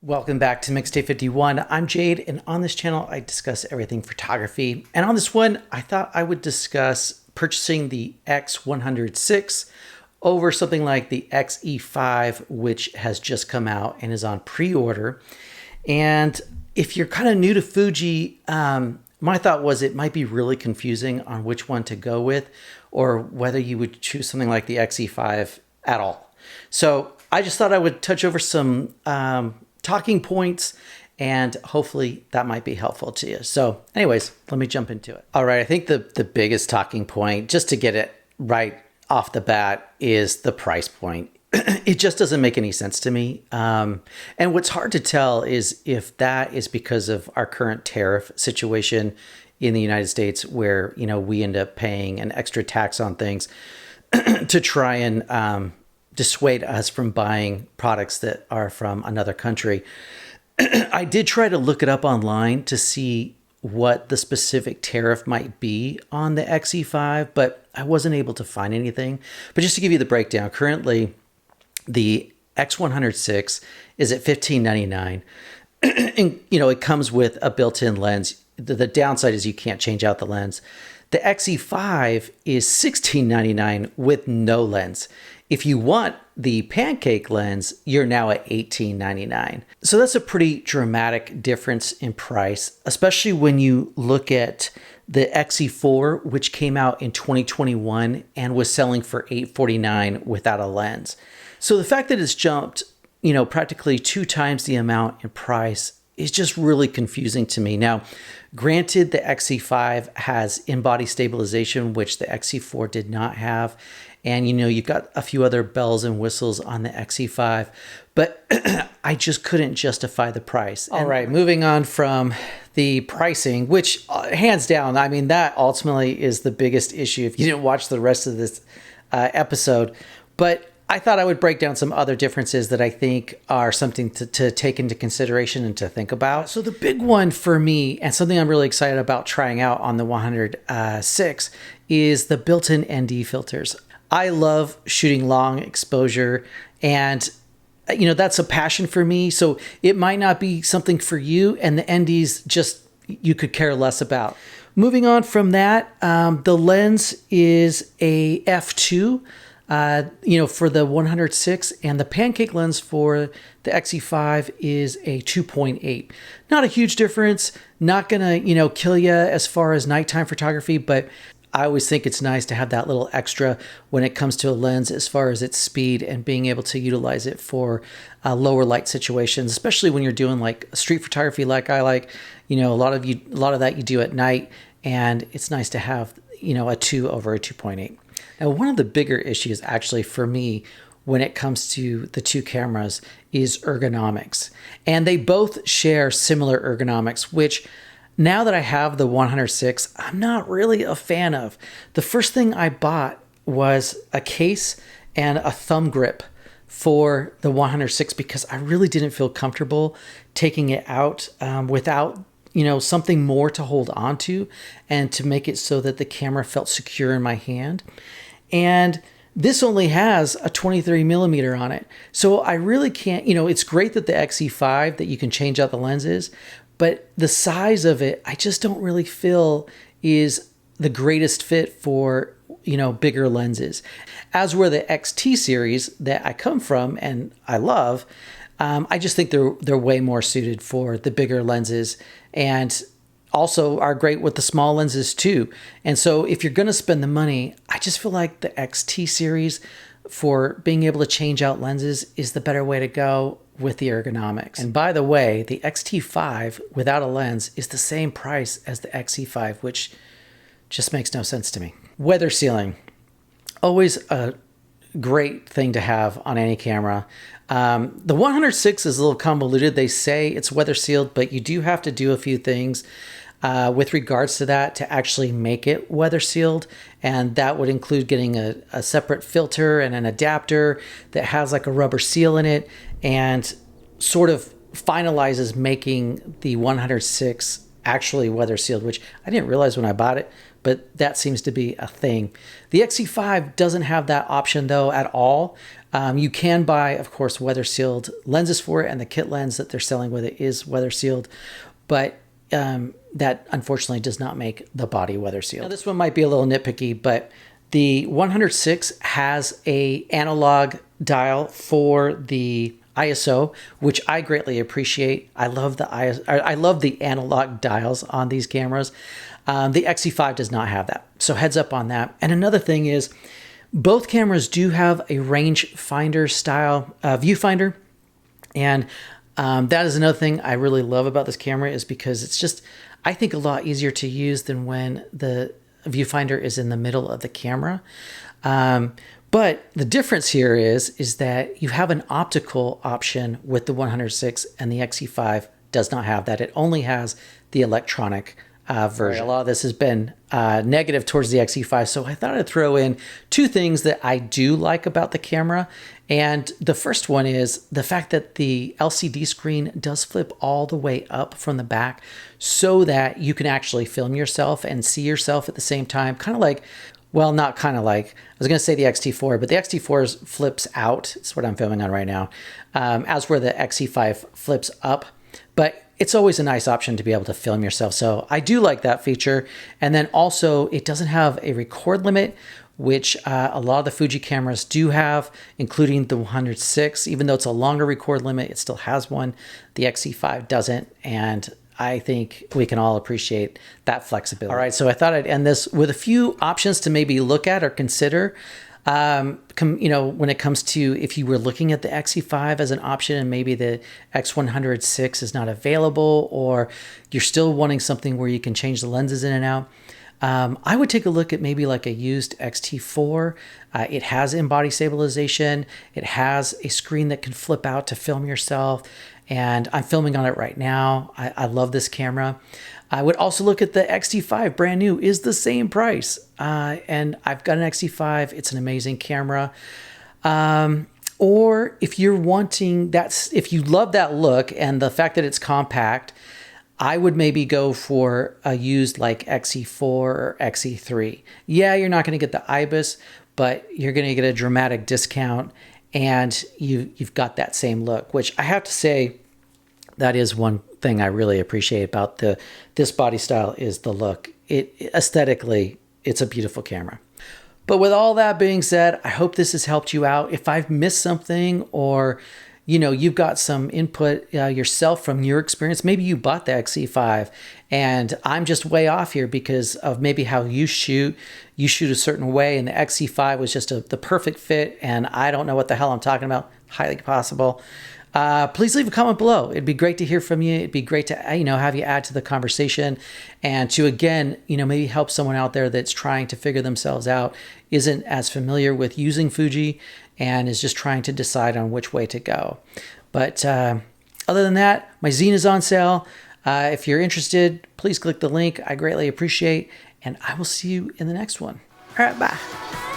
Welcome back to Mixtape 51. I'm Jade, and on this channel, I discuss everything photography. And on this one, I thought I would discuss purchasing the X-100VI over something like the X-E5, which has just come out and is on pre-order. And if you're kind of new to Fuji, my thought was it might be really confusing on which one to go with, or whether you would choose something like the X-E5 at all. So I just thought I would touch over some talking points, and hopefully that might be helpful to you. So anyways, let me jump into it. All right, I think the biggest talking point, just to get it right off the bat, is the price point. It just doesn't make any sense to me. And what's hard to tell is if that is because of our current tariff situation in the United States, where, you know, we end up paying an extra tax on things to try and dissuade us from buying products that are from another country. I did try to look it up online to see what the specific tariff might be on the X-E5, but I wasn't able to find anything. But just to give you the breakdown, currently the X-100VI is at $15.99. And, you know, it comes with a built-in lens. The downside is you can't change out the lens. The X-E5 is $16.99 with no lens. If you want the pancake lens, you're now at $18.99. So that's a pretty dramatic difference in price, especially when you look at the X-E4, which came out in 2021 and was selling for $849 without a lens. So the fact that it's jumped, you know, practically 2 times the amount in price is just really confusing to me. Now, granted, the X-E5 has in-body stabilization, which the X-E4 did not have. And, you know, you've got a few other bells and whistles on the X-E5, but I just couldn't justify the price. All right, moving on from the pricing, which hands down, I mean, that ultimately is the biggest issue if you didn't watch the rest of this episode. But I thought I would break down some other differences that I think are something to take into consideration and to think about. So the big one for me, and something I'm really excited about trying out on the 100VI, is the built-in ND filters. I love shooting long exposure, and you know, that's a passion for me. So it might not be something for you, and the NDs just, you could care less about. Moving on from that, the lens is a f2. You know, for the 100VI, and the pancake lens for the X-E5 is a 2.8. Not a huge difference, not gonna, you know, kill you as far as nighttime photography, but I always think it's nice to have that little extra when it comes to a lens as far as its speed and being able to utilize it for lower light situations, especially when you're doing like street photography like I like. You know, a lot of that you do at night, and it's nice to have, you know, a 2 over a 2.8. Now, one of the bigger issues actually for me when it comes to the two cameras is ergonomics. And they both share similar ergonomics, which now that I have the 100VI, I'm not really a fan of. The first thing I bought was a case and a thumb grip for the 100VI because I really didn't feel comfortable taking it out without, you know, something more to hold on to and to make it so that the camera felt secure in my hand. And this only has a 23 millimeter on it. So I really can't, you know, it's great that the X-E5 that you can change out the lenses, but the size of it, I just don't really feel is the greatest fit for, you know, bigger lenses. As were the XT series that I come from and I love, I just think they're way more suited for the bigger lenses, and also are great with the small lenses too. And so if you're going to spend the money, I just feel like the XT series for being able to change out lenses is the better way to go with the ergonomics. And by the way, the X-T5 without a lens is the same price as the X-E5, which just makes no sense to me. Weather sealing, always a great thing to have on any camera. The 100VI is a little convoluted. They say it's weather sealed, but you do have to do a few things with regards to that to actually make it weather sealed. And that would include getting a separate filter and an adapter that has like a rubber seal in it and sort of finalizes making the 100VI actually weather sealed, which I didn't realize when I bought it, but that seems to be a thing. The X-E5 doesn't have that option though at all. You can buy, of course, weather sealed lenses for it, and the kit lens that they're selling with it is weather sealed, but that unfortunately does not make the body weather sealed. Now, this one might be a little nitpicky, but the 100VI has a analog dial for the ISO, which I greatly appreciate. I love the I love the analog dials on these cameras. The X-E5 does not have that, so heads up on that. And another thing is, both cameras do have a rangefinder style viewfinder, and that is another thing I really love about this camera, is because it's just, I think, a lot easier to use than when the viewfinder is in the middle of the camera. But the difference here is that you have an optical option with the 100VI, and the X-E5 does not have that. It only has the electronic version. A lot of this has been negative towards the X-E5, so I thought I'd throw in two things that I do like about the camera. And the first one is the fact that the LCD screen does flip all the way up from the back so that you can actually film yourself and see yourself at the same time. Kind of like, well, not kind of like, I was going to say the X-T4, but the X-T4 flips out. It's what I'm filming on right now, as where the X-E5 flips up. But it's always a nice option to be able to film yourself. So I do like that feature. And then also, it doesn't have a record limit, which a lot of the Fuji cameras do have, including the 100VI. Even though it's a longer record limit, it still has one. The X-E5 doesn't, and I think we can all appreciate that flexibility. All right, so I thought I'd end this with a few options to maybe look at or consider. You know, when it comes to if you were looking at the X-E5 as an option and maybe the X-100VI is not available, or you're still wanting something where you can change the lenses in and out, I would take a look at maybe like a used X-T4. It has in-body stabilization. It has a screen that can flip out to film yourself, and I'm filming on it right now. I love this camera. I would also look at the X-T5, brand new, is the same price. And I've got an X-T5. It's an amazing camera. Or if you're wanting that, if you love that look and the fact that it's compact, I would maybe go for a used like X-E4 or X-E3. Yeah, you're not going to get the IBIS, but you're going to get a dramatic discount, and you've got that same look, which I have to say, that is one thing I really appreciate about this body style is the look. Aesthetically, it's a beautiful camera. But with all that being said, I hope this has helped you out. If I've missed something, or you know, you've got some input yourself from your experience, maybe you bought the X-E5 and I'm just way off here because of maybe how you shoot a certain way, and the X-E5 was just the perfect fit, and I don't know what the hell I'm talking about. Highly possible. Please leave a comment below. It'd be great to hear from you. It'd be great to, have you add to the conversation, and to, again, maybe help someone out there that's trying to figure themselves out, isn't as familiar with using Fuji, and is just trying to decide on which way to go. But other than that, my zine is on sale. If you're interested, please click the link. I greatly appreciate, and I will see you in the next one. All right, bye.